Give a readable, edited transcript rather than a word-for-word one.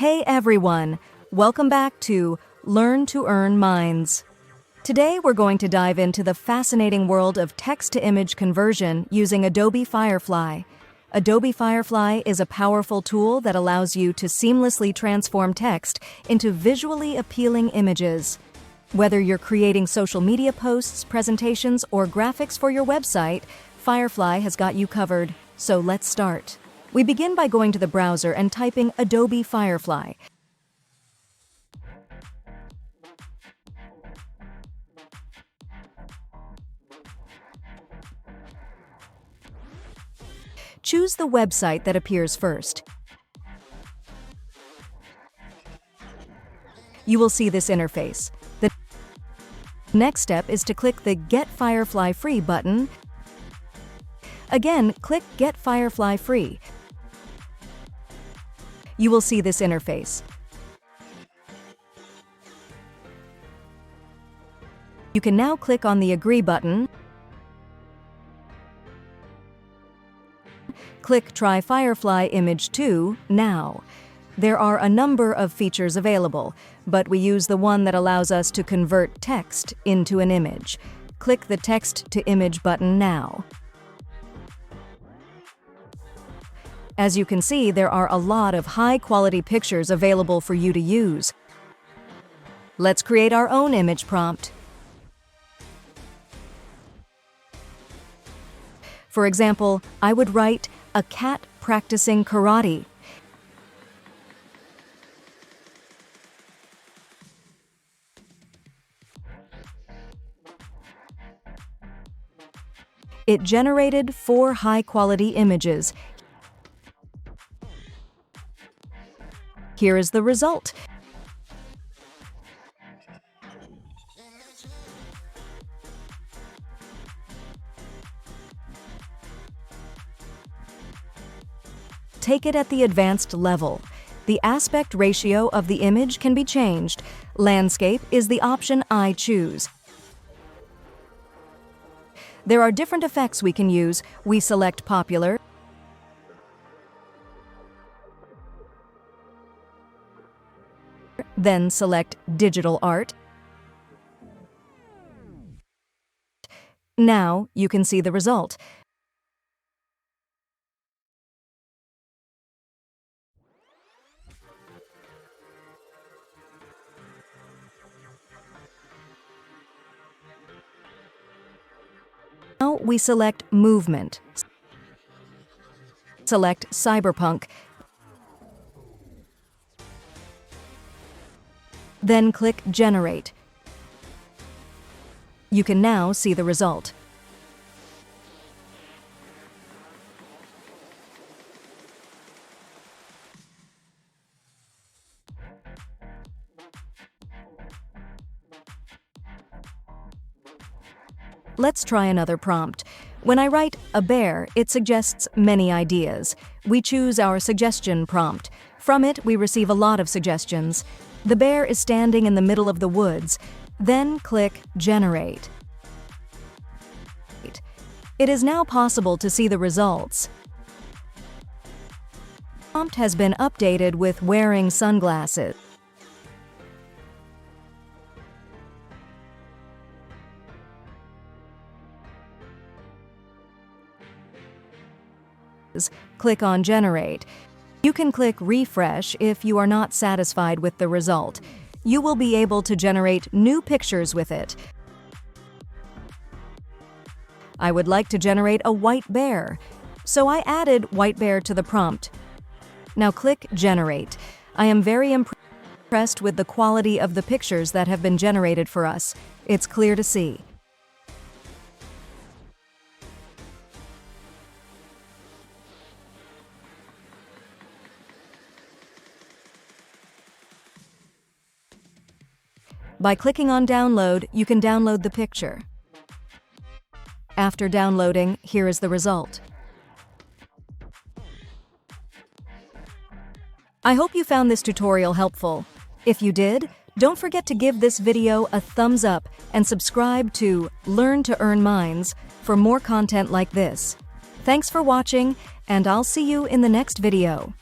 Hey everyone! Welcome back to Learn to Earn Minds. Today we're going to dive into the fascinating world of text-to-image conversion using Adobe Firefly. Adobe Firefly is a powerful tool that allows you to seamlessly transform text into visually appealing images. Whether you're creating social media posts, presentations, or graphics for your website, Firefly has got you covered. So let's start. We begin by going to the browser and typing Adobe Firefly. Choose the website that appears first. You will see this interface. The next step is to click the Get Firefly Free button. Again, click Get Firefly Free. You will see this interface. You can now click on the Agree button. Click Try Firefly Image 2 now. There are a number of features available, but we use the one that allows us to convert text into an image. Click the Text to Image button now. As you can see, there are a lot of high-quality pictures available for you to use. Let's create our own image prompt. For example, I would write, "A cat practicing karate." It generated 4 high-quality images. Here is the result. Take it at the advanced level. The aspect ratio of the image can be changed. Landscape is the option I choose. There are different effects we can use. We select popular, then select digital art. Now you can see the result. Now we select movement. Select cyberpunk. Then click Generate. You can now see the result. Let's try another prompt. When I write "a bear," it suggests many ideas. We choose our suggestion prompt. From it, we receive a lot of suggestions. The bear is standing in the middle of the woods. Then click Generate. It is now possible to see the results. The prompt has been updated with wearing sunglasses. Click on Generate. You can click Refresh if you are not satisfied with the result. You will be able to generate new pictures with it. I would like to generate a white bear, so I added white bear to the prompt. Now click Generate. I am very impressed with the quality of the pictures that have been generated for us. It's clear to see. By clicking on Download, you can download the picture. After downloading, here is the result. I hope you found this tutorial helpful. If you did, don't forget to give this video a thumbs up and subscribe to Learn to Earn Minds for more content like this. Thanks for watching, and I'll see you in the next video.